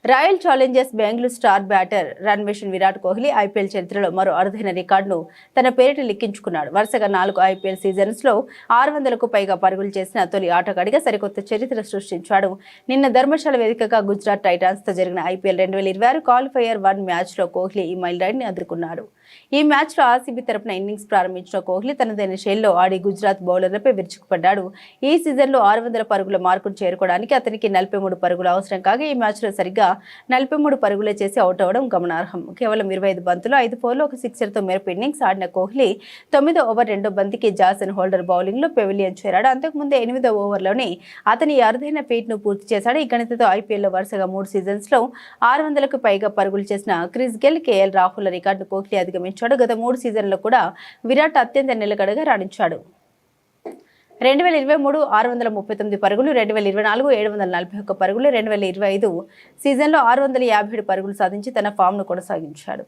Royal Challengers Bengaluru star batter రన్వేషన్ Virat Kohli IPL చరిత్రలో మరో అరుదైన రికార్డును తన పేరిట లిఖించుకున్నాడు. వరుసగా 4 ఐపీఎల్ సీజన్స్లో 600కు పైగా పరుగులు చేసిన తొలి ఆటగాడిగా సరికొత్త చరిత్ర సృష్టించాడు. నిన్న ధర్మశాల వేదికగా గుజరాత్ టైటాన్స్తో జరిగిన ఐపీఎల్ 2026 క్వాలిఫైయర్ 1 మ్యాచ్లో కోహ్లీ ఈ మైలురాయిని అందుకున్నాడు. ఈ మ్యాచ్లో ఆర్సీబీ తరపున ఇన్నింగ్స్ ప్రారంభించిన కోహ్లీ తనదైన శైలిలో ఆడి గుజరాత్ బౌలర్లపై విరుచుకుపడ్డాడు. ఈ సీజన్లో 600 పరుగుల మార్కును చేరుకోవడానికి అతనికి 43 పరుగులు అవసరం కాగా ఈ మ్యాచ్లో సరిగ్గా 43 పరుగులే చేసి అవుట్ అవ్వడం గమనార్హం. కేవలం 25 బంతులు 5 ఫోర్లు 1 సిక్సర్తో మెరుపు ఇన్నింగ్స్ ఆడిన కోహ్లీ 9వ ఓవర్ 2వ బంతికి జాసన్ హోల్డర్ బౌలింగ్లో పెవిలియన్ చేరాడు. అంతకుముందే 8వ ఓవర్లోనే అతని అరుదైన ఫీట్ను పూర్తి చేశాడు. ఈ గణితతో ఐపీఎల్లో వరుసగా 3 సీజన్స్లో 600కు పైగా పరుగులు చేసిన క్రిస్ గెల్, కేఎల్ రాహుల్ రికార్డును కోహ్లీ అధిగమించాడు. గత 3 సీజన్లలో కూడా విరాట్ అత్యంత నిలకడగా రాణించాడు. 2023 639 పరుగులు, 2024 741 పరుగులు, 2025 సీజన్లో 657 పరుగులు సాధించి తన ఫామ్ను కొనసాగించాడు.